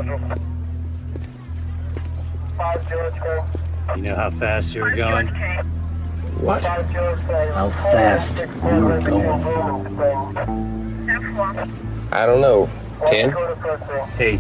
You know how fast you were going? What? How fast you were going? I don't know. 10? 8.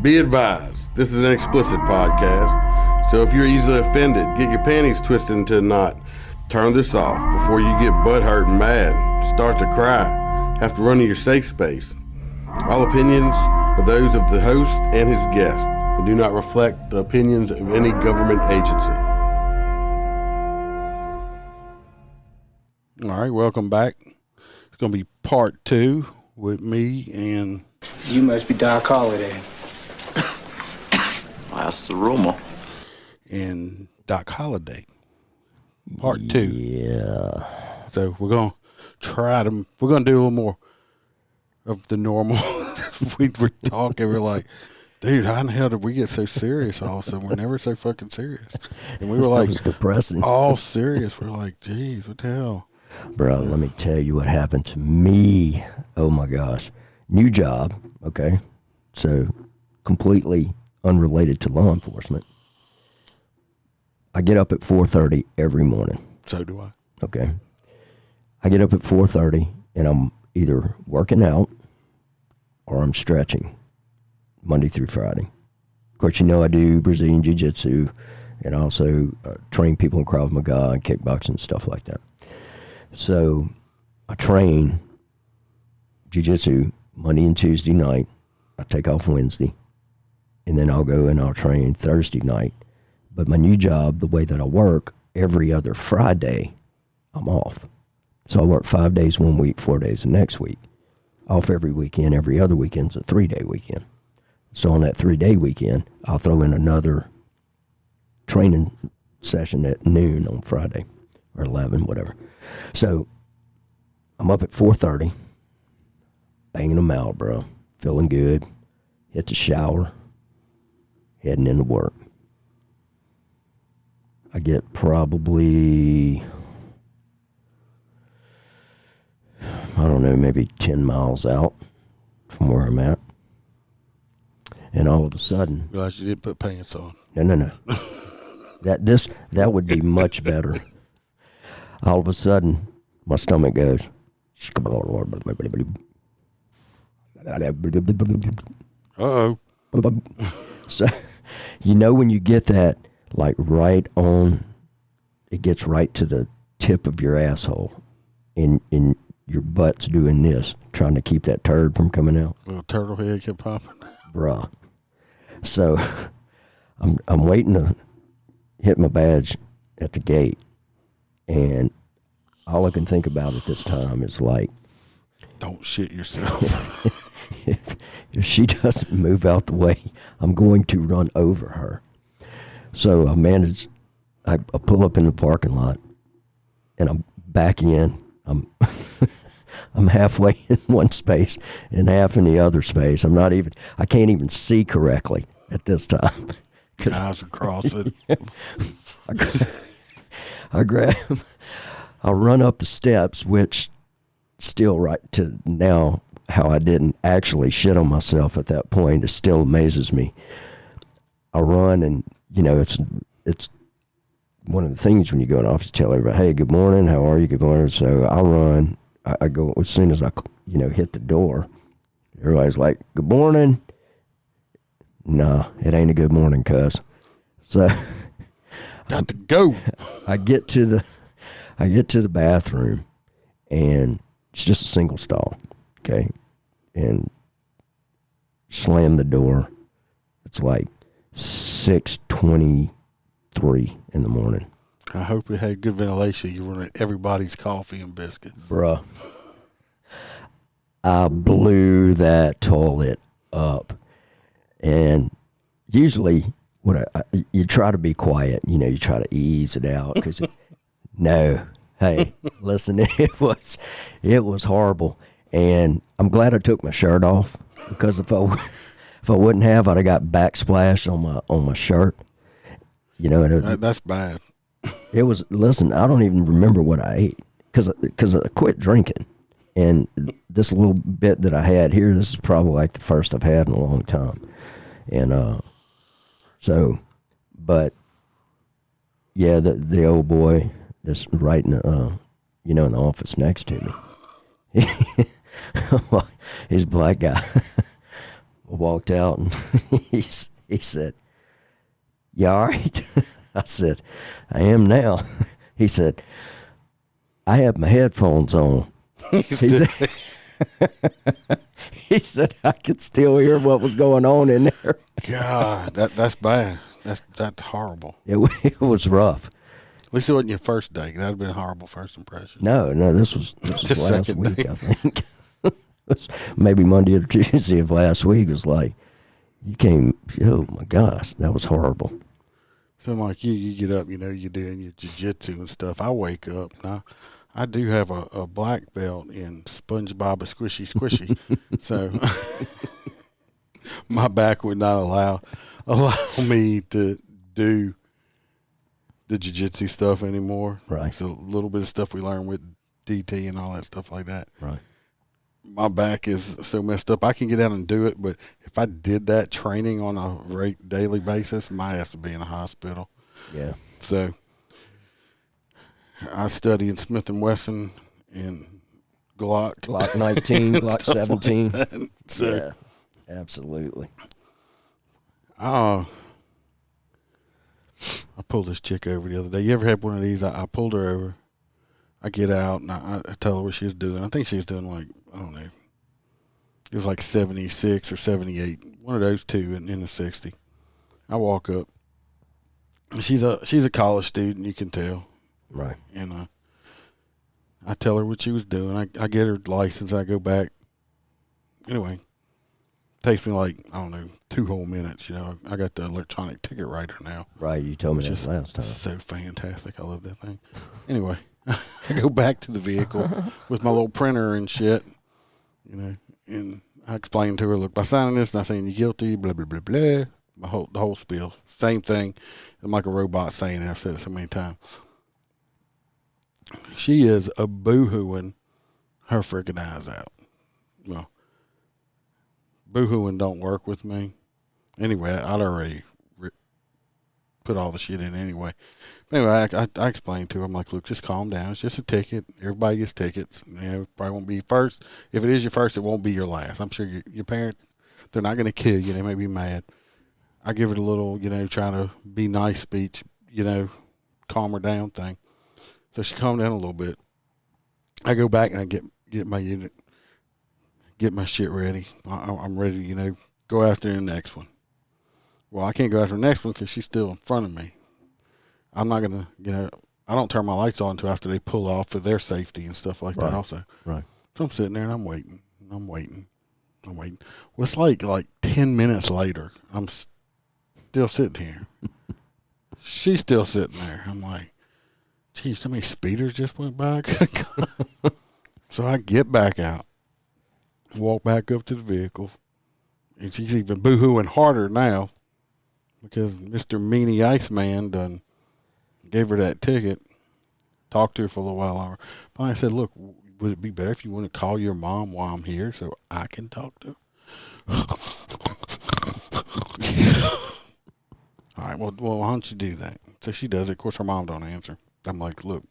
Be advised, this is an explicit podcast, so if you're easily offended, get your panties twisted into a knot, turn this off before you get butthurt and mad, start to cry, have to run to your safe space. All opinions are those of the host and his guest and do not reflect the opinions of any government agency. All right, welcome back. It's going to be part 2 with me and... You must be Doc Holliday. That's the rumor. And Doc Holliday. Part 2. Yeah. So we're going to we're going to do a little more of the normal. we were talking, we're like, dude, how in the hell did we get so serious all of a sudden? We're never so fucking serious. And we were like, that was depressing. All serious. We're like, geez, what the hell? Bro, let me tell you what happened to me. Oh my gosh. New job, okay? So completely unrelated to law enforcement. I get up at 4:30 every morning. So do I. Okay. I get up at 4:30 and I'm either working out or I'm stretching Monday through Friday. Of course, you know I do Brazilian Jiu-Jitsu and I also train people in Krav Maga and kickboxing and stuff like that. So I train Jiu-Jitsu Monday and Tuesday night. I take off Wednesday. And then I'll go and I'll train Thursday night. But my new job, the way that I work, every other Friday, I'm off. So I work 5 days one week, 4 days the next week. Off every weekend. Every other weekend's a 3-day weekend. So on that 3-day weekend, I'll throw in another training session at noon on Friday, or 11, whatever. So I'm up at 4:30, banging them out, bro. Feeling good. Hit the shower. Heading into work. I get probably, I don't know, maybe 10 miles out from where I'm at. And all of a sudden... Realize you didn't put pants on. No. That would be much better. All of a sudden, my stomach goes... Uh-oh. So, you know when you get that, like right on, it gets right to the tip of your asshole, and your butt's doing this, trying to keep that turd from coming out. Little turtle head kept popping. Bruh. So, I'm waiting to hit my badge at the gate, and all I can think about at this time is like, don't shit yourself. If she doesn't move out the way, I'm going to run over her. So I pull up in the parking lot, and I'm back in. I'm halfway in one space and half in the other space. I can't even see correctly at this time. Eyes are crossing. I run up the steps, which still right to now, how I didn't actually shit on myself at that point, it still amazes me. I run, and it's one of the things when you go in office, you tell everybody, hey, good morning, how are you, good morning. So I run, I go, as soon as I hit the door, everybody's like, good morning. Nah, it ain't a good morning, cuz. So got to go. I get to the bathroom, and it's just a single stall. Okay, and slam the door. It's like 6:23 in the morning. I hope it had good ventilation. You running everybody's coffee and biscuit. Bruh. I blew that toilet up. And usually you try to be quiet. You try to ease it out. Cause no. Hey, listen, it was horrible. And I'm glad I took my shirt off, because if I wouldn't have, I'd have got backsplash on my shirt. You know, and That's bad. it was. Listen, I don't even remember what I ate because I quit drinking, and this little bit that I had here, this is probably like the first I've had in a long time, and but yeah, the old boy that's right in the in the office next to me. He's a black guy. Walked out and he said, "You all right?" I said, "I am now." He said, "I have my headphones on." He said I could still hear what was going on in there. God, that's bad. That's horrible. It was rough. At least it wasn't your first day. That'd have been a horrible first impression. No, this was Just last second week, day. I think. Maybe Monday or Tuesday of last week. It was like, you came, oh my gosh, that was horrible. So like you get up, you're doing your jiu-jitsu and stuff. I wake up and I do have a black belt in SpongeBob a squishy. So my back would not allow me to do the jiu-jitsu stuff anymore. Right. It's a little bit of stuff we learned with DT and all that stuff like that. Right. My back is so messed up. I can get out and do it, but if I did that training on a daily basis, my ass would be in a hospital. Yeah. So I study in Smith & Wesson and Glock 19, Glock 17. Like so, yeah, absolutely. I pulled this chick over the other day. You ever had one of these? I pulled her over. I get out and I tell her what she was doing. I think she was doing like, I don't know. It was like 76 or 78. One of those two in the 60. I walk up. She's a college student, you can tell. Right. And I tell her what she was doing. I get her license. I go back. Anyway, takes me like, I don't know, 2 whole minutes. I got the electronic ticket writer now. Right. You told me Which that is last time. so fantastic. I love that thing. Anyway, I go back to the vehicle with my little printer and shit, and I explained to her, look, by signing this, not saying you're guilty, blah, blah, blah, blah. The whole spiel. Same thing. I'm like a robot saying it. I've said it so many times. She is a boo-hooing her freaking eyes out. Well, boo-hooing don't work with me. Anyway, I'd already put all the shit in anyway. But anyway, I explained to her, I'm like, look, just calm down. It's just a ticket. Everybody gets tickets. It probably won't be first. If it is your first, it won't be your last. I'm sure your parents, they're not going to kill you. They may be mad. I give it a little, trying to be nice speech, calm her down thing. So she calmed down a little bit. I go back and I get my unit, get my shit ready. I'm ready to, go after the next one. Well, I can't go after the next one because she's still in front of me. I'm not going to, I don't turn my lights on until after they pull off for their safety and stuff like that also. Right. So I'm sitting there and I'm waiting. Well, it's like 10 minutes later. I'm still sitting here. She's still sitting there. I'm like, geez, how many speeders just went by? So I get back out, walk back up to the vehicle, and she's even boo-hooing harder now because Mr. Meanie Iceman done gave her that ticket, talked to her for a little while longer. Finally, I said, look, would it be better if you want to call your mom while I'm here so I can talk to her? All right, well, why don't you do that? So she does it. Of course, her mom don't answer. I'm like, look,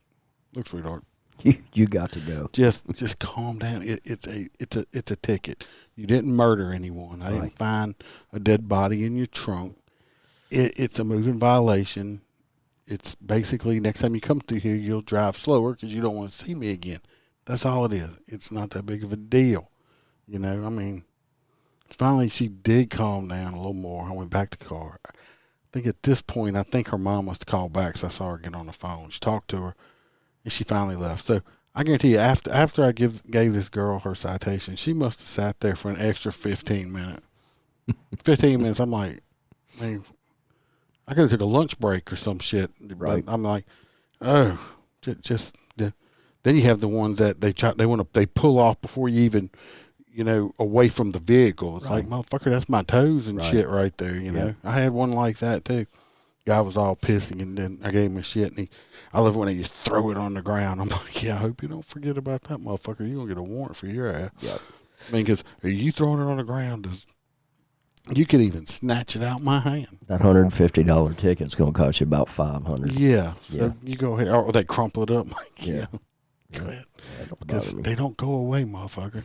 sweetheart, You got to go. just calm down. It's a ticket. You didn't murder anyone. I didn't find a dead body in your trunk. It's a moving violation. It's basically next time you come through here, you'll drive slower because you don't want to see me again. That's all it is. It's not that big of a deal. I mean, finally she did calm down a little more. I went back to the car. I think at this point, her mom must have called back because I saw her get on the phone. She talked to her, and she finally left. So I guarantee you, after I gave this girl her citation, she must have sat there for an extra 15 minutes. 15 minutes. I'm like, man, I could have took a lunch break or some shit. Right. But I'm like, oh, just Then you have the ones that they pull off before you even, away from the vehicle. It's like, motherfucker, that's my toes and shit right there. I had one like that too. Guy was all pissing, and then I gave him a shit, and I love it when they just throw it on the ground. I'm like, yeah, I hope you don't forget about that motherfucker. You're gonna get a warrant for your ass. Yep. I mean, because are you throwing it on the ground? You could even snatch it out my hand. That $150 ticket's gonna cost you about $500. Yeah. So you go ahead, or they crumple it up. Like, Yeah. Go ahead. Don't Because bother me. they don't go away, motherfucker.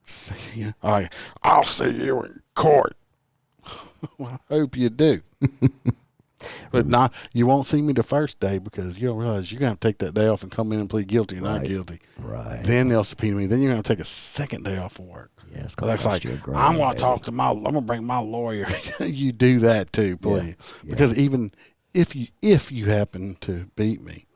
See ya. All right, I'll see you in court. Well, I hope you do. But you won't see me the first day because you don't realize you're going to take that day off and come in and plead guilty or not guilty. Right. Then they'll subpoena me. Then you're going to take a second day off from work. Yeah, it's That's like, you a grand, I'm going to baby. talk to I'm going to bring my lawyer. You do that too, please. Yeah. Because even if you happen to beat me,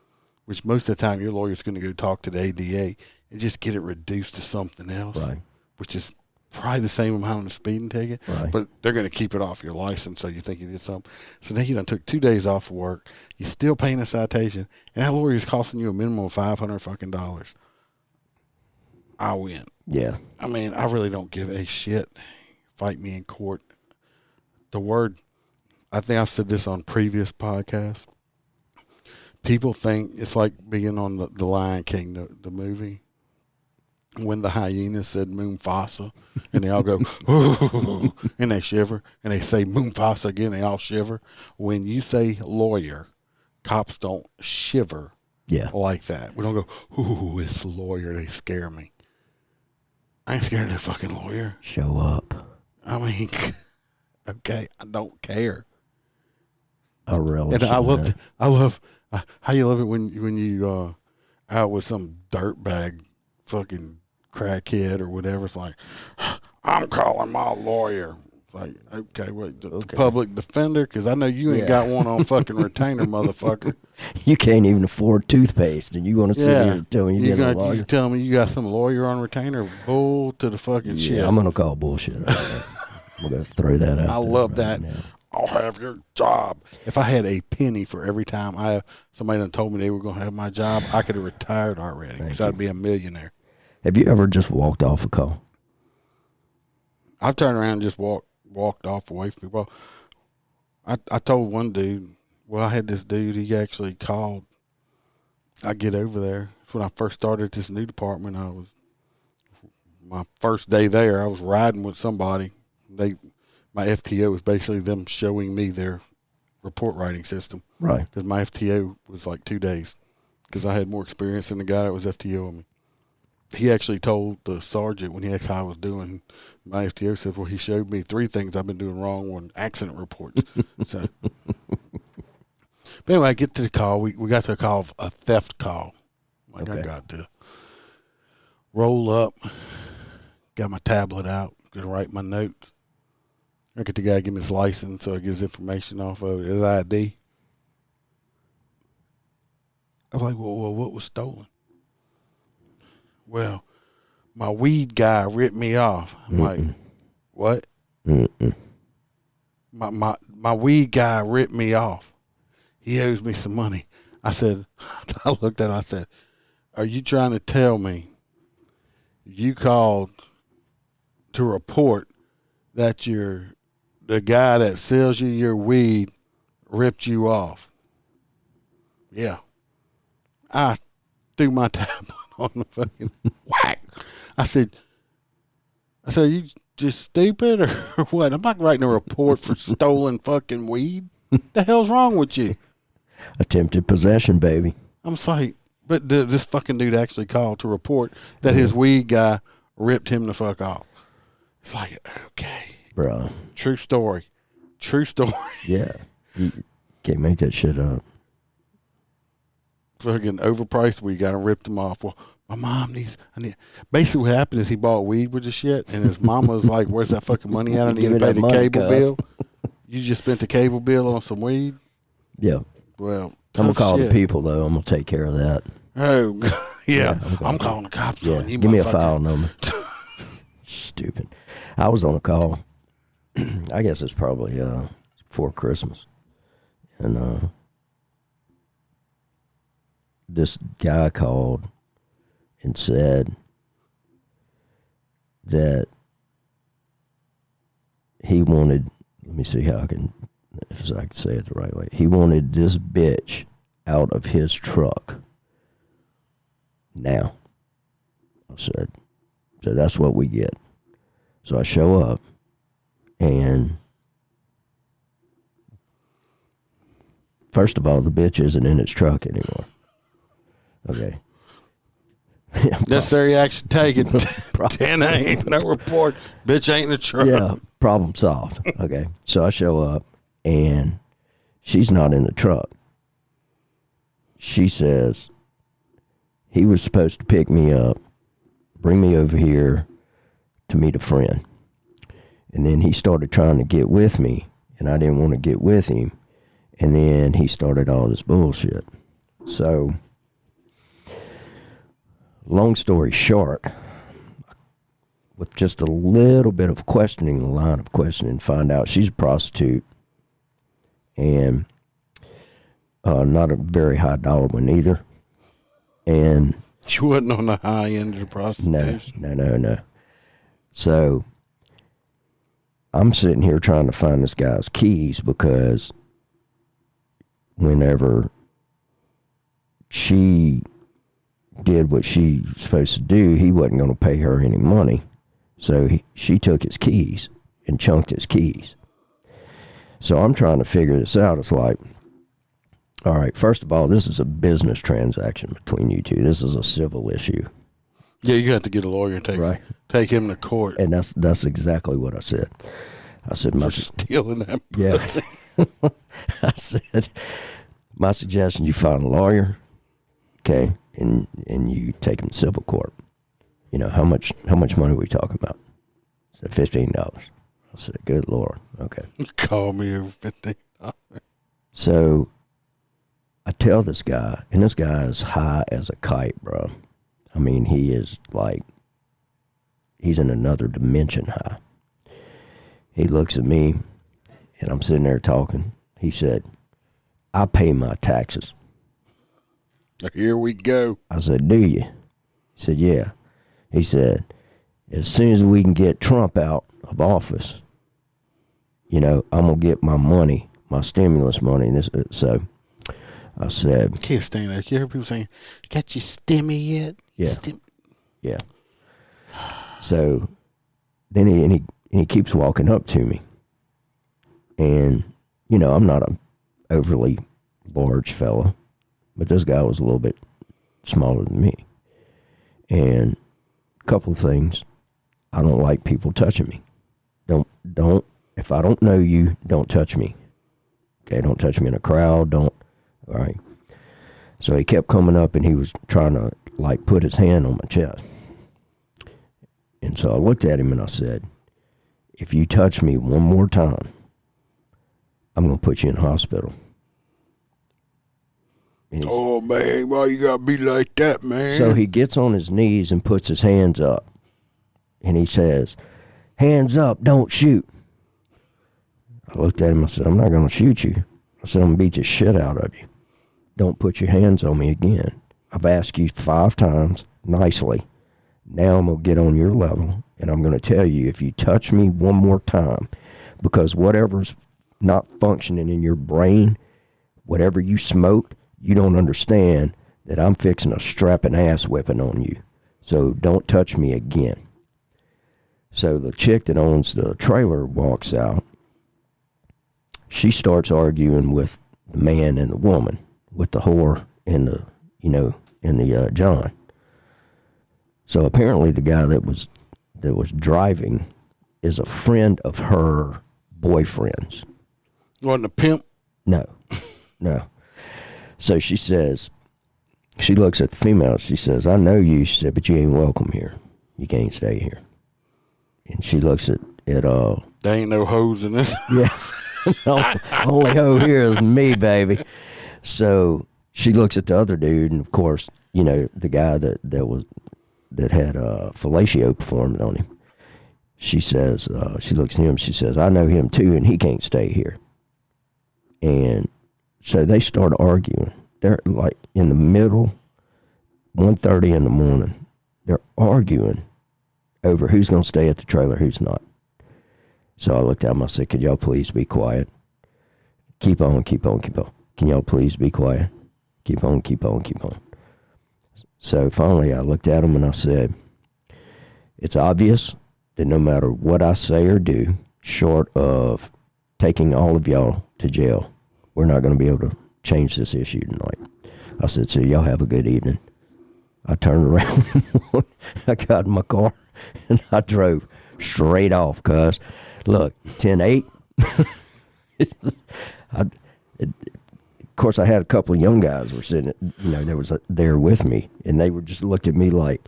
which most of the time your lawyer's going to go talk to the ADA and just get it reduced to something else, Right. which is probably the same amount of speeding ticket, Right. but they're going to keep it off your license so you think you did something. So now you done took 2 days off of work. You're still paying a citation, and that lawyer is costing you a minimum of $500 fucking dollars. I win. Yeah. I mean, I really don't give a shit. Fight me in court. The word, I think I've said this on previous podcasts. People think it's like being on the Lion King, the movie, when the hyena said Moonfasa, and they all go, ooh, and they shiver, and they say Moonfasa again, they all shiver. When you say lawyer, cops don't shiver like that. We don't go, ooh, it's a lawyer, they scare me. I ain't scared of that fucking lawyer. Show up. I mean, okay, I don't care. I relish And I that. love how you love it when you out with some dirtbag fucking crackhead or whatever. It's like, I'm calling my lawyer. It's like, okay, wait, the public defender? Because I know you ain't got one on fucking retainer, motherfucker. You can't even afford toothpaste, and you want to sit here and tell me you get a lawyer? You tell me you got some lawyer on retainer? Bull to the fucking shit. I'm going to call bullshit. I'm going to throw that out. I love that. Now. I'll have your job. If I had a penny for every time somebody done told me they were going to have my job, I could have retired already because I'd be a millionaire. Have you ever just walked off a call? I've turned around and just walked off away from people. I told one dude, I had this dude, he actually called. I get over there. When I first started this new department, my first day there, I was riding with somebody. My FTO was basically them showing me their report writing system. Right. Because my FTO was like 2 days. Because I had more experience than the guy that was FTOing me. He actually told the sergeant when he asked how I was doing, my FTO said, well, he showed me 3 things I've been doing wrong on accident reports. So, but anyway, I get to the call. We got to a call of a theft call. I got to roll up, got my tablet out, going to write my notes. I get the guy give me his license so I get his information off of it, his ID. I was like, well, what was stolen? Well, my weed guy ripped me off. I'm like, what? My weed guy ripped me off. He owes me some money. I said, I looked at him, I said, are you trying to tell me you called to report that the guy that sells you your weed ripped you off? Yeah. I threw my tablet on the fucking whack. I said, are you just stupid or what? I'm not writing a report for stolen fucking weed. The hell's wrong with you? Attempted possession, baby. I'm like, but this fucking dude actually called to report that his weed guy ripped him the fuck off. It's like, okay. Bro. True story. Yeah. You can't make that shit up. Fucking overpriced weed guy and ripped him off. Well, my mom basically what happened is he bought weed with the shit and his mama was like, where's that fucking money at? I need to pay the cable bill. You just spent the cable bill on some weed? Yeah. Well, I'm going to call the people, though. I'm going to take care of that. Oh, yeah. I'm calling the cops on you, give me a file number. Stupid. I was on a call. I guess it's probably before Christmas. And this guy called and said that he wanted, let me see how I can say it the right way. He wanted this bitch out of his truck now. I said, so that's what we get. So I show up, and first of all, the bitch isn't in his truck anymore. Okay. Necessary action taken. 10 ain't no report. Bitch ain't in the truck. Yeah, problem solved. Okay. So I show up, and she's not in the truck. She says he was supposed to pick me up, bring me over here to meet a friend. And then he started trying to get with me, and I didn't want to get with him. And then he started all this bullshit. So, long story short, with just a little bit of questioning, a line of questioning, find out she's a prostitute, and not a very high dollar one either. And she wasn't on the high end of the prostitution. No. So I'm sitting here trying to find this guy's keys, because whenever she did what she was supposed to do, he wasn't going to pay her any money. So she took his keys and chunked his keys. So I'm trying to figure this out. It's like, all right, first of all, this is a business transaction between you two. This is a civil issue. Yeah, you have to get a lawyer and take him to court. And that's exactly what I said. I said, for stealing that. Yeah. I said, my suggestion, you find a lawyer, okay, and you take him to civil court. You know, how much money are we talking about? I said, $15. I said, good Lord, okay. Call me over $15. So I tell this guy, and this guy is high as a kite, bro. I mean, he is like, he's in another dimension high. He looks at me, and I'm sitting there talking. He said, I pay my taxes. Here we go. I said, do you? He said, yeah. He said, as soon as we can get Trump out of office, you know, I'm going to get my money, my stimulus money. And so I said, I can't stand that. You hear people saying, got your stimmy yet? Yeah. Yeah. So then he keeps walking up to me. And, you know, I'm not a overly large fella, but this guy was a little bit smaller than me. And a couple of things, I don't like people touching me. Don't, if I don't know you, don't touch me. Okay, don't touch me in a crowd, all right. So he kept coming up, and he was trying to, like, put his hand on my chest. And so I looked at him and I said, if you touch me one more time, I'm going to put you in the hospital. Oh, man, why you got to be like that, man? So he gets on his knees and puts his hands up. And he says, hands up, don't shoot. I looked at him, I said, I'm not going to shoot you. I said, I'm going to beat the shit out of you. Don't put your hands on me again. I've asked you 5 times nicely. Now I'm going to get on your level, and I'm going to tell you, if you touch me one more time, because whatever's not functioning in your brain, whatever you smoked, you don't understand that I'm fixing a strapping ass whipping on you. So don't touch me again. So the chick that owns the trailer walks out. She starts arguing with the man and the woman, with the whore and the, you know, and the John. So apparently the guy that was driving is a friend of her boyfriend's. Wasn't a pimp? No. So she says, she looks at the female, she says, I know you, she said, but you ain't welcome here. You can't stay here. And she looks at there ain't no hoes in this. Yes. Only hoe here is me, baby. So she looks at the other dude, and of course, you know, the guy that had fellatio performed on him. She says, she looks at him, she says, I know him too, and he can't stay here. And so they start arguing. They're like in the middle, 1:30 in the morning. They're arguing over who's going to stay at the trailer, who's not. So I looked at them. I said, could y'all please be quiet? Keep on, keep on, keep on. Can y'all please be quiet? Keep on, keep on, keep on. So finally I looked at them and I said, it's obvious that no matter what I say or do, short of taking all of y'all to jail, we're not going to be able to change this issue tonight. I said, so y'all have a good evening. I turned around, I got in my car, and I drove straight off, cuz. Look, 10-8. Of course, I had a couple of young guys were sitting, there with me, and they were just looked at me like,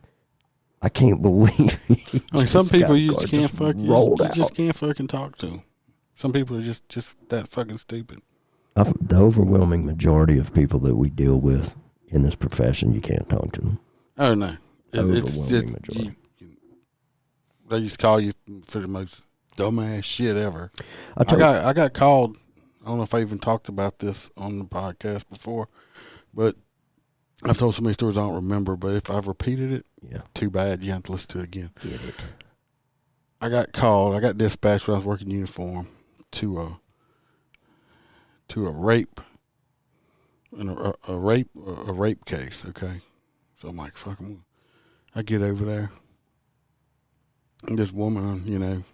I can't believe. Some people you just can't fucking talk to. Some people are just that fucking stupid. The overwhelming majority of people that we deal with in this profession, you can't talk to them. Oh no, It's majority. They just call you for the most dumbass shit ever. I got called. I don't know if I even talked about this on the podcast before, but I've told so many stories I don't remember. But if I've repeated it, too bad. You have to listen to it again. Get it. I got called. I got dispatched when I was working uniform to a rape, a rape case. Okay, so I'm like, fuck 'em. I get over there, and this woman,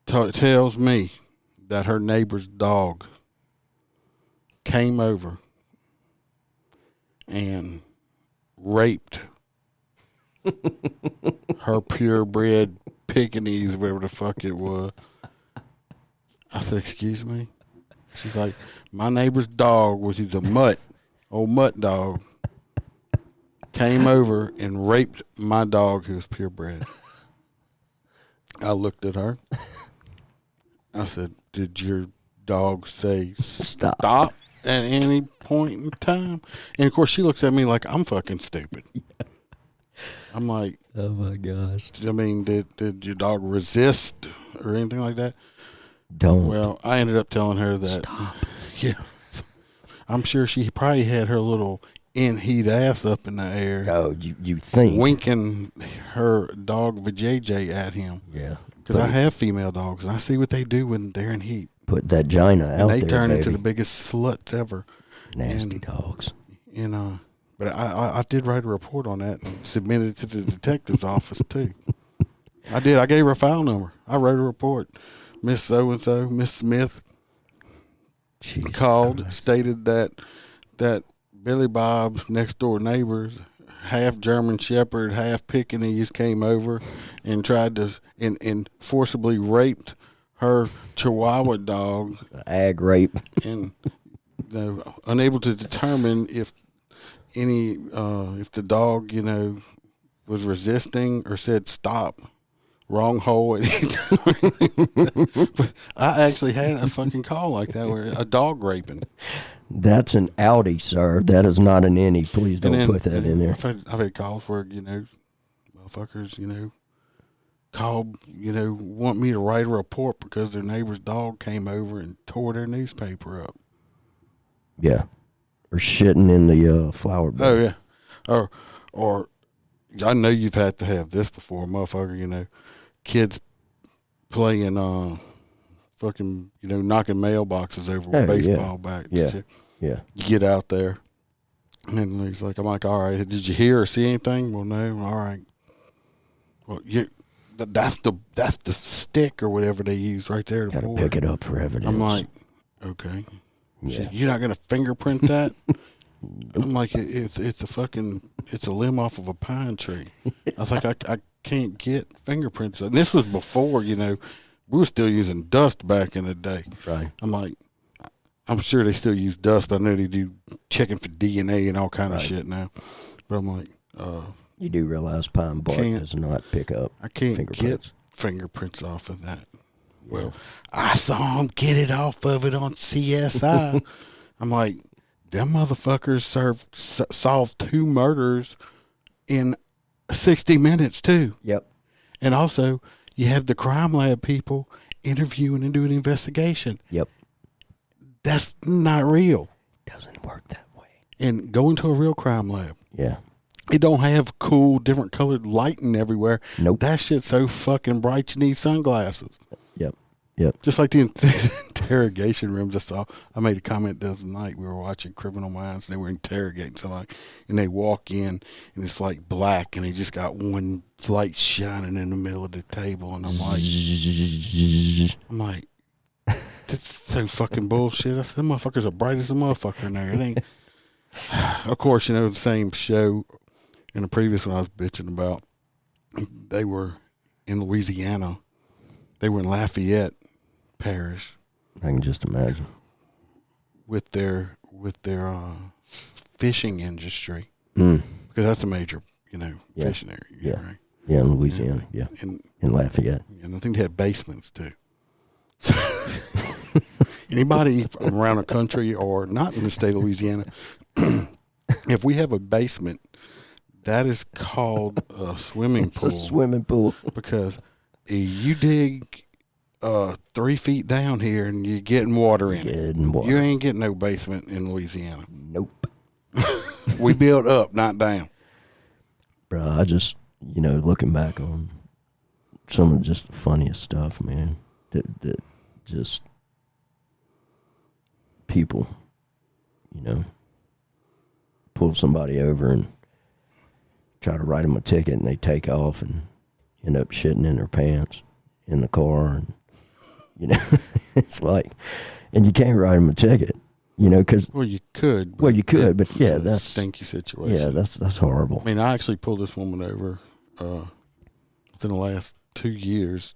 tells me that her neighbor's dog came over and raped her purebred Pekingese, whatever the fuck it was. I said, excuse me? She's like, my neighbor's dog, which is a old mutt dog, came over and raped my dog who was purebred. I looked at her. I said, did your dog say stop at any point in time? And of course she looks at me like I'm fucking stupid. Yeah. I'm like, oh my gosh. I mean, did your dog resist or anything like that? Don't. Well, I ended up telling her that. Stop. Yeah. I'm sure she probably had her little in-heat ass up in the air. Oh, you think. Winking her dog vajayjay at him. Yeah. Because I have female dogs, and I see what they do when they're in heat. Put that gina out there, they turn baby. into the biggest sluts ever. Nasty dogs. But I did write a report on that and submitted it to the detective's office, too. I did. I gave her a file number. I wrote a report. Miss So-and-so, Miss Smith, Jesus called, Christ. stated that Billy Bob's next door neighbors, half German Shepherd, half Pekingese, came over and tried to and forcibly raped her Chihuahua dog. Ag rape. And unable to determine if the dog, was resisting or said stop. Wrong hole at any time. But I actually had a fucking call like that where a dog raping. That's an Audi, sir. That is not an innie. Please don't put that in there. I've had calls where, motherfuckers, call, want me to write a report because their neighbor's dog came over and tore their newspaper up. Yeah. Or shitting in the flower bed. Oh, yeah. Or I know you've had to have this before, motherfucker, kids playing fucking, knocking mailboxes over with baseball bats. Yeah. Yeah. You get out there, and he's like, I'm like, all right, did you hear or see anything? Well, no. All right. Well, that's the stick or whatever they use right there. Got to pick it up for evidence. I'm like, okay. Yeah. You're not gonna fingerprint that? I'm like, it's a limb off of a pine tree. I was like, I can't get fingerprints. And this was before, we were still using dust back in the day. Right. I'm like, I'm sure they still use dust, but I know they do checking for DNA and all kind of shit now. But I'm like, you do realize pine bark does not pick up I can't fingerprints. get fingerprints off of that. Yeah. Well, I saw him get it off of it on CSI. I'm like, them motherfuckers solved 2 murders in 60 minutes, too. Yep. And also, you have the crime lab people interviewing and doing an investigation. Yep. That's not real. Doesn't work that way. And go into a real crime lab. Yeah. It don't have cool, different colored lighting everywhere. Nope. That shit's so fucking bright you need sunglasses. Yep. Just like the interrogation rooms I saw. I made a comment the other night. We were watching Criminal Minds, and they were interrogating somebody, and they walk in, and it's like black, and they just got one light shining in the middle of the table, and I'm like, that's so fucking bullshit. I said, them motherfuckers are bright as a motherfucker in there. It ain't. Of course, the same show in the previous one I was bitching about. They were in Louisiana. They were in Lafayette Parish. I can just imagine. With their fishing industry. Because that's a major, fishing area. Yeah. Right? Yeah, in Louisiana. Yeah. In Lafayette. And I think they had basements too. Anybody from around the country or not in the state of Louisiana, if we have a basement, that is called a swimming pool. It's a swimming pool. Because you dig 3 feet down here and you're getting water in it. You ain't getting no basement in Louisiana. Nope. We build up, not down. Bro, I just, looking back on some of just the funniest stuff, man, that just people, pull somebody over and try to write them a ticket, and they take off and end up shitting in their pants in the car, and it's like, and you can't write them a ticket, because you could. But yeah, that's a stinky situation. Yeah, that's horrible. I mean, I actually pulled this woman over within the last 2 years,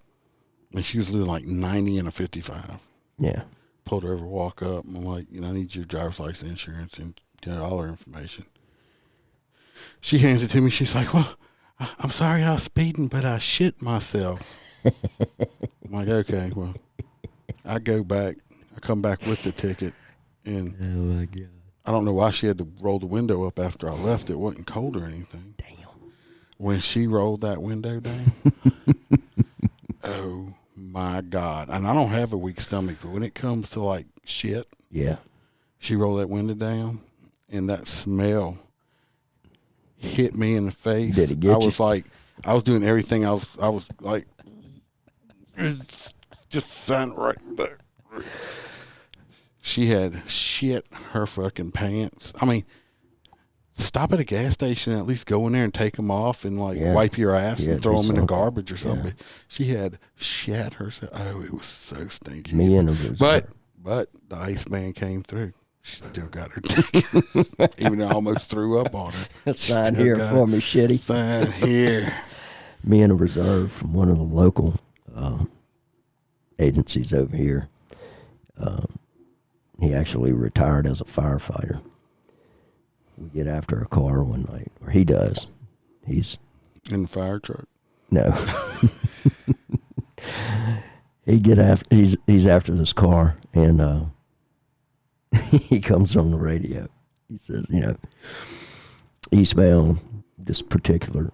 and she was doing like 90 and a 55. Yeah, pulled her over, walk up, and I'm like, I need your driver's license, insurance, and all her information. She hands it to me. She's like, well, I'm sorry I was speeding, but I shit myself. I'm like, okay, well, I go back. I come back with the ticket, and oh my God, I don't know why she had to roll the window up after I left. It wasn't cold or anything. Damn. When she rolled that window down, oh my God. And I don't have a weak stomach, but when it comes to like shit, yeah, she rolled that window down, and that smell hit me in the face. Did it get you? I was doing everything. I was like, just sign right there. She had shit her fucking pants. I mean, stop at a gas station and at least go in there and take them off and wipe your ass and throw them in the garbage or something. Yeah. But she had shat herself. Oh, it was so stinky. Me and her. But the Iceman came through. She still got her ticket. Even though I almost threw up on her. Sign here for me, shitty. Sign here. Me and a reserve from one of the local agencies over here. He actually retired as a firefighter. We get after a car one night, or he does. He's in the fire truck. No. He's after this car, and he comes on the radio. He says, eastbound, this particular.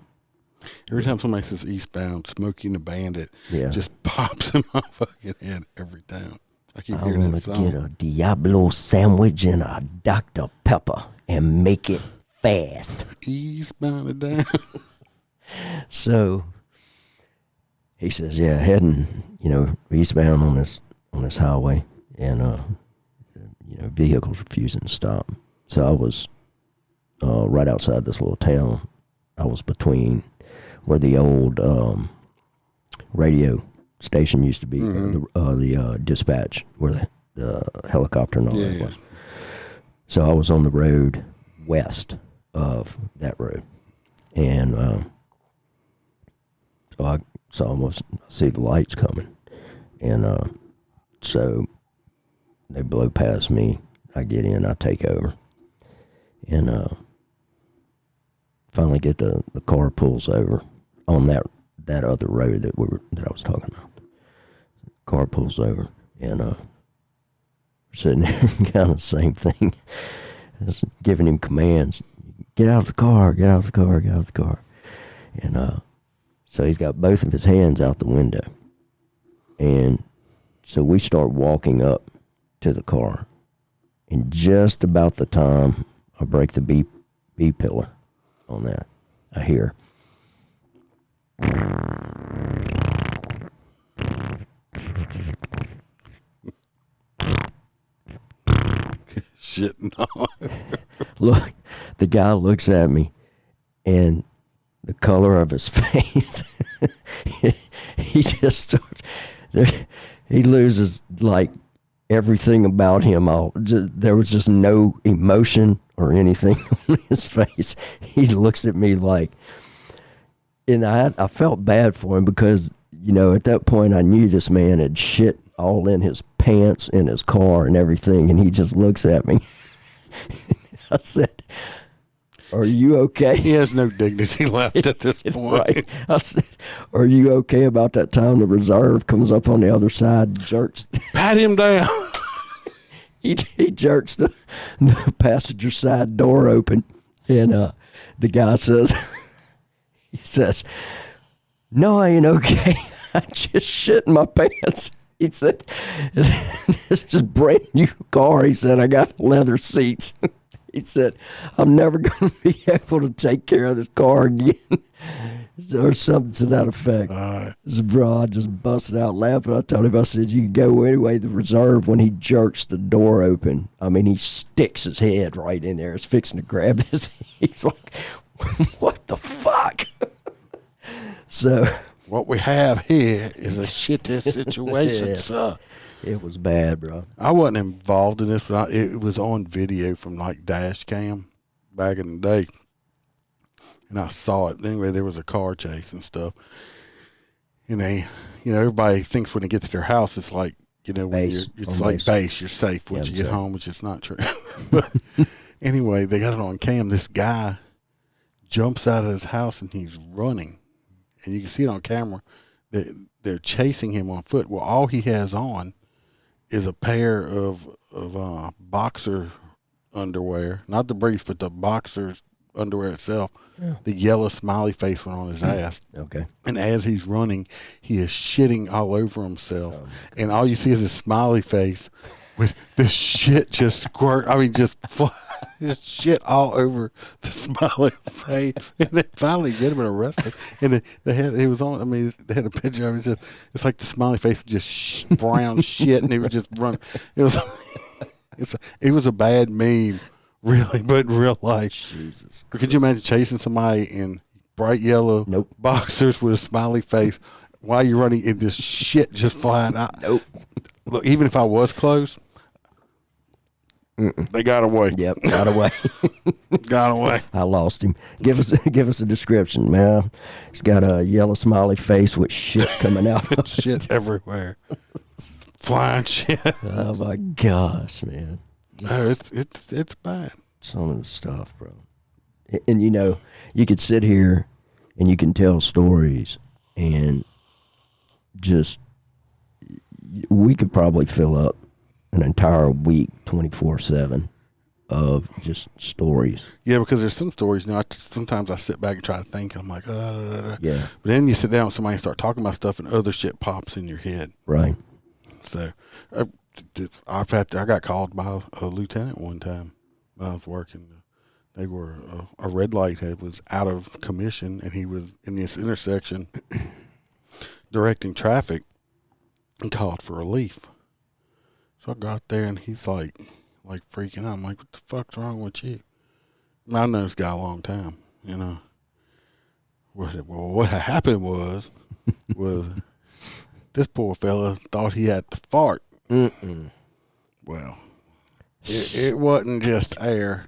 Every time somebody says eastbound, Smokey and the Bandit just pops in my fucking head every time. I keep hearing that song. I want to get a Diablo sandwich and a Dr. Pepper and make it fast. Eastbound and down. So he says, yeah, heading, eastbound on this highway, and vehicles refusing to stop. So I was right outside this little town. I was between where the old radio station used to be, the dispatch, where the helicopter and all that was. So I was on the road west of that road, and so I almost see the lights coming, and so they blow past me. I get in, I take over, and finally get the car pulls over on that other road that I was talking about. Car pulls over, and we're sitting there, kind of the same thing, just giving him commands. Get out of the car, get out of the car, get out of the car. And so he's got both of his hands out the window. And so we start walking up to the car. And just about the time I break the B pillar, on that. I hear. Shit, no. Look, the guy looks at me, and the color of his face, he just starts, he loses like everything about him. There was just no emotion or anything on his face. He looks at me like, and I felt bad for him because, you know, at that point I knew this man had shit all in his pants, in his car and everything, and he just looks at me. I said, "Are you okay?" He has no dignity left at this point. Right. I said, "Are you okay about that time the reserve comes up on the other side, jerks?" Pat him down. He jerks the passenger side door open, and the guy says, he says, "No, I ain't okay. I just shit in my pants." He said, "It's just brand new car." He said, "I got leather seats." He said, "I'm never going to be able to take care of this car again." Or something to that effect. So, bro, I just busted out laughing. I told him, I said, "You can go anyway." The reserve, when he jerks the door open, I mean, he sticks his head right in there. He's fixing to grab this. He's like, "What the fuck?" So, what we have here is a shitty situation, Yes. sir. It was bad, bro. I wasn't involved in this, but it was on video from like dash cam back in the day, and I saw it. Anyway, there was a car chase and stuff, and everybody thinks when they get to their house, it's like, when Base. it's like base. You're safe once you get home, which is not true. But anyway, they got it on cam. This guy jumps out of his house and he's running, and you can see it on camera. They're chasing him on foot. Well, all he has on is a pair of boxer underwear, not the briefs, but the boxer's underwear itself. Yeah. The yellow smiley face went on his ass. Okay. And as he's running, he is shitting all over himself. And all you see is his smiley face with this shit just squirt. I mean, just shit all over the smiley face. And they finally get him arrested. And they had a picture of it. It's like the smiley face just brown shit, and he was just running. It was a bad meme, really, but in real life. Jesus. But could you imagine chasing somebody in bright yellow boxers with a smiley face while you're running and this shit just flying out? Nope. Look, even if I was close, they got away. Yep, got away. Got away. I lost him. Give us a description, man. He's got a yellow smiley face with shit coming out. Shit everywhere. Flying shit. Oh my gosh, man. No, it's bad. Some of the stuff, bro. And you could sit here and you can tell stories, and just we could probably fill up an entire week 24/7 of just stories. Yeah, because there's some stories. Sometimes I sit back and try to think, and I'm like, yeah. But then you sit down with somebody and start talking about stuff, and other shit pops in your head. Right. So, I got called by a lieutenant one time when I was working. They were a red light head was out of commission, and he was in this intersection directing traffic and called for relief. So I got there, and he's like freaking out. I'm like, "What the fuck's wrong with you?" And I know this guy a long time, Well, what happened was this poor fella thought he had to fart. Mm-mm. Well, it wasn't just air.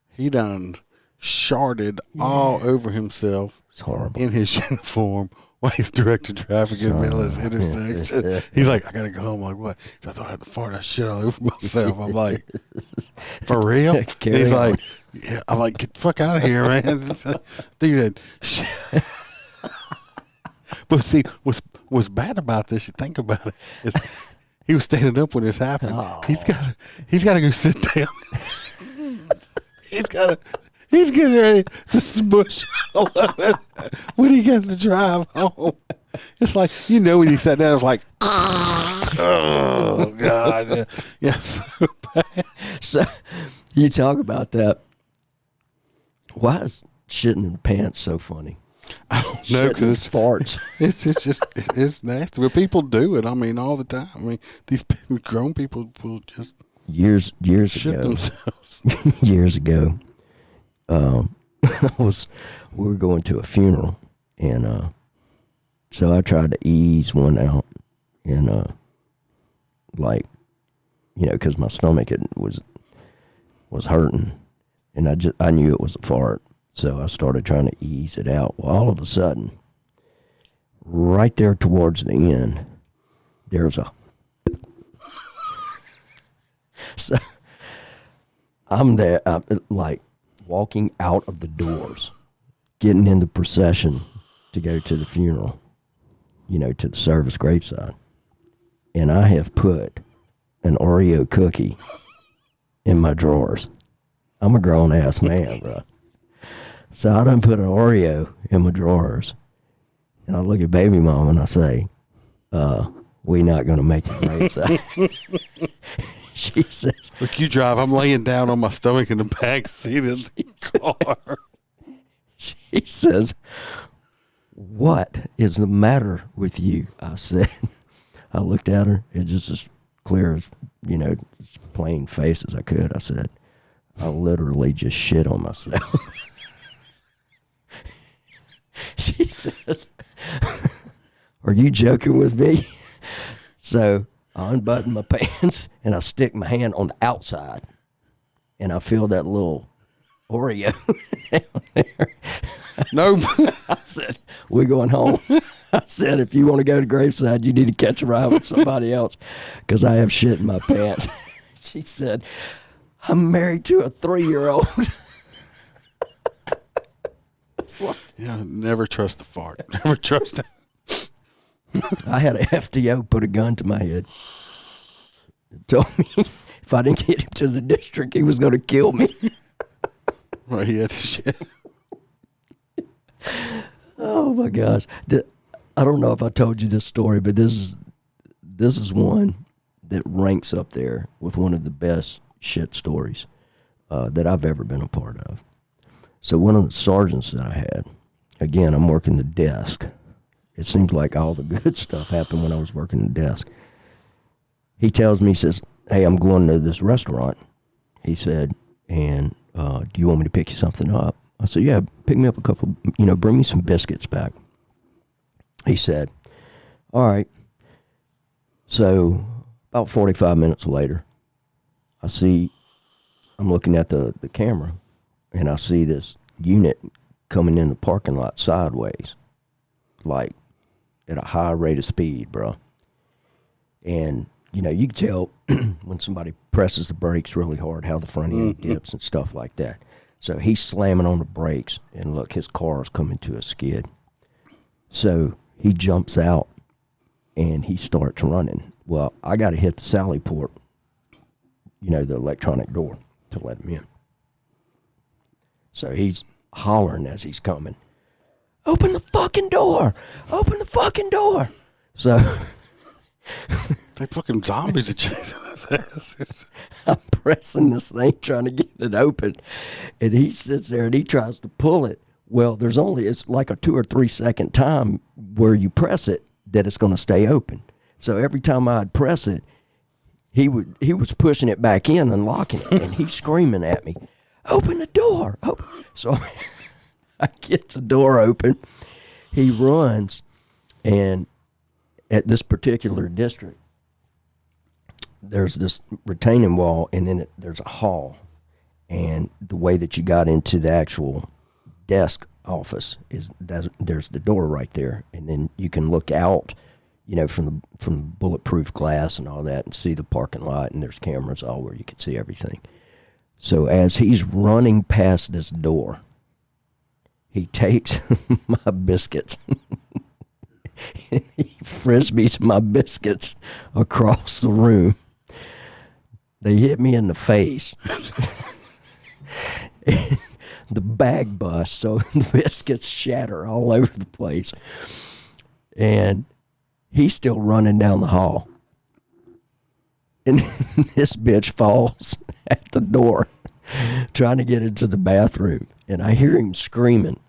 He done sharted all over himself. It's horrible. In his uniform while he's directing traffic in the middle of this intersection. He's like, "I gotta go home." I'm like, "What?" He's like, "I thought I had to fart. I shit all over myself." I'm like, "For real?" He's like, "Yeah." I'm like, "Get the fuck out of here, man." Dude, shit. But see, what's bad about this, you think about it, is he was standing up when this happened. Oh. He's gotta go sit down. He's getting ready to smush all of it when he got to drive home. It's like, when he sat down, it was like, oh, God. Yeah, so bad. So, you talk about that. Why is shitting in the pants so funny? I don't know, because farts. it's nasty. But people do it. I mean, all the time. I mean, these grown people will just years shit ago. themselves. Years ago, we were going to a funeral, and so I tried to ease one out, and because my stomach was hurting, and I knew it was a fart, so I started trying to ease it out. Well, all of a sudden, right there towards the end, there's a so I'm there, like walking out of the doors, getting in the procession to go to the funeral, to the service graveside, and I have put an Oreo cookie in my drawers. I'm a grown ass man, bro. So I done put an Oreo in my drawers, and I look at baby mom and I say, we not gonna make the graveside. She says, "Look, you drive. I'm laying down on my stomach in the back seat of the car." She says, "What is the matter with you?" I said. I looked at her. It just as clear as as plain face as I could. I said, "I literally just shit on myself." She says, "Are you joking with me?" So I unbutton my pants and I stick my hand on the outside and I feel that little Oreo down there. No. I said, "We're going home." I said, "If you want to go to graveside, you need to catch a ride with somebody else because I have shit in my pants." She said, "I'm married to a 3-year-old. Yeah, never trust the fart. Never trust it. I had a FDO put a gun to my head. Told me if I didn't get him to the district, he was going to kill me. Right, he had to shit. Oh my gosh! I don't know if I told you this story, but this is one that ranks up there with one of the best shit stories that I've ever been a part of. So one of the sergeants that I had, again, I'm working the desk. It seems like all the good stuff happened when I was working the desk. He tells me, he says, "Hey, I'm going to this restaurant." He said, "And do you want me to pick you something up?" I said, "Yeah, pick me up a couple, bring me some biscuits back." He said, "All right." So about 45 minutes later, I'm looking at the camera, and I see this unit coming in the parking lot sideways, like at a high rate of speed, bro. And, you can tell when somebody presses the brakes really hard how the front end dips and stuff like that. So he's slamming on the brakes, and look, his car's coming to a skid. So he jumps out, and he starts running. Well, I got to hit the Sally port, the electronic door, to let him in. So he's hollering as he's coming, "Open the fucking door! Open the fucking door!" So They fucking zombies are chasing his ass. I'm pressing this thing, trying to get it open, and he sits there and he tries to pull it. Well, it's like a 2 or 3 second time where you press it that it's going to stay open. So every time I'd press it, he was pushing it back in and locking it, and he's screaming at me, "Open the door!" Open. So I get the door open. He runs, and at this particular district, there's this retaining wall, and then there's a hall. And the way that you got into the actual desk office is there's the door right there, and then you can look out, from the bulletproof glass and all that, and see the parking lot, and there's cameras all where you can see everything. So as he's running past this door, he takes my biscuits. He frisbees my biscuits across the room. They hit me in the face. The bag busts, so the biscuits shatter all over the place. And he's still running down the hall. And this bitch falls at the door. trying to get into the bathroom, and I hear him screaming.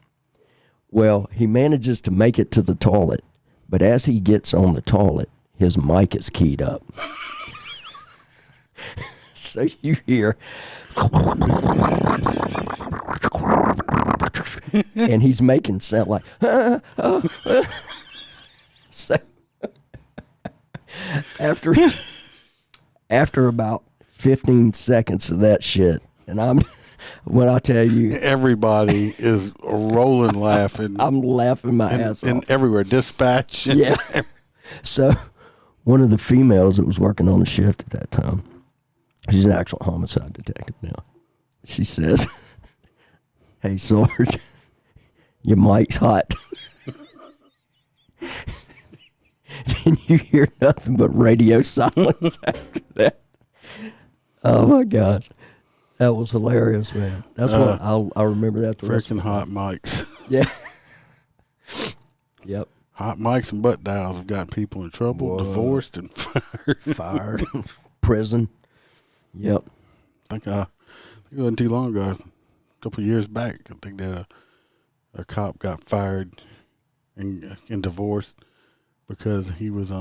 Well, he manages to make it to the toilet, but as he gets on the toilet, his mic is keyed up. So you hear, and he's making sound like, so after about 15 seconds of that shit, and when I tell you, everybody is rolling laughing. I'm laughing my ass off. And everywhere, dispatch. Yeah. So one of the females that was working on the shift at that time, she's an actual homicide detective now. She says, "Hey, Sarge, your mic's hot." Then you hear nothing but radio silence after that. Oh my gosh, that was hilarious, man. That's what I'll remember that. Freaking hot mics. Yeah. Yep. Hot mics and butt dials have gotten people in trouble, divorced, and fired. Fired, prison. Yep. I think it wasn't too long ago, a couple of years back. I think that a cop got fired and divorced because he was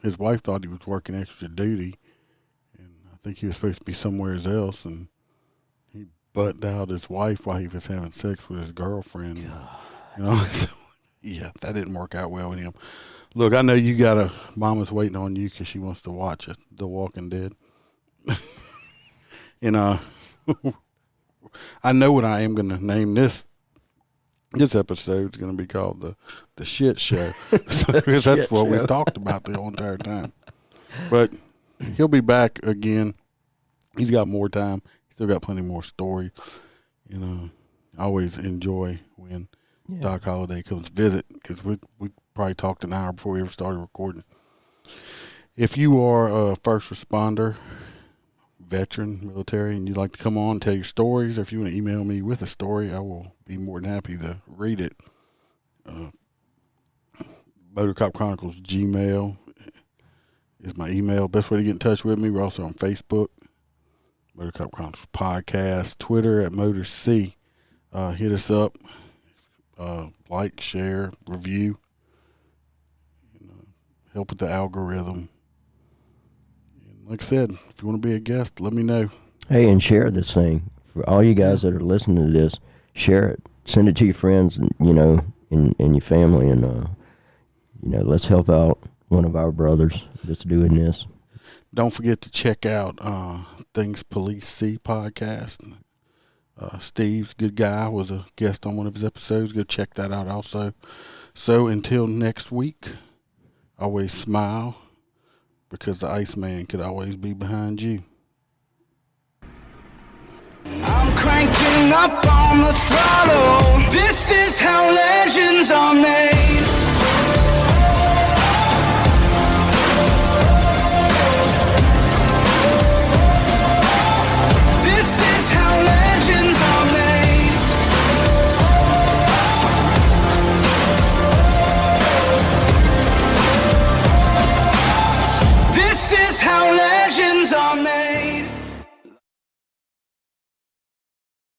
his wife thought he was working extra duty, and I think he was supposed to be somewhere else, and he butt dialed his wife while he was having sex with his girlfriend. You know, so, yeah, that didn't work out well with him. Look, I know you got a mama's waiting on you because she wants to watch it, The Walking Dead. And I know what I am going to name this episode is going to be called the Shit Show. Because that's what we've talked about the whole entire time. But he'll be back again. He's got more time. He's still got plenty more story. You know, I always enjoy when Doc Holliday comes visit because we probably talked an hour before we ever started recording. If you are a first responder, veteran, military, and you'd like to come on and tell your stories, or if you want to email me with a story, I will be more than happy to read it. MotorCop Chronicles Gmail is my email. Best way to get in touch with me. We're also on Facebook, MotorCop Chronicles Podcast, Twitter at MotorC. Hit us up, like, share, review, help with the algorithm. Like I said, if you want to be a guest, let me know. Hey, and share this thing. For all you guys that are listening to this, share it. Send it to your friends, and and your family, and let's help out one of our brothers that's doing this. Don't forget to check out Things Police See podcast. Steve's a good guy, was a guest on one of his episodes. Go check that out also. So until next week, always smile, because the Iceman could always be behind you. I'm cranking up on the throttle. This is how legends are made.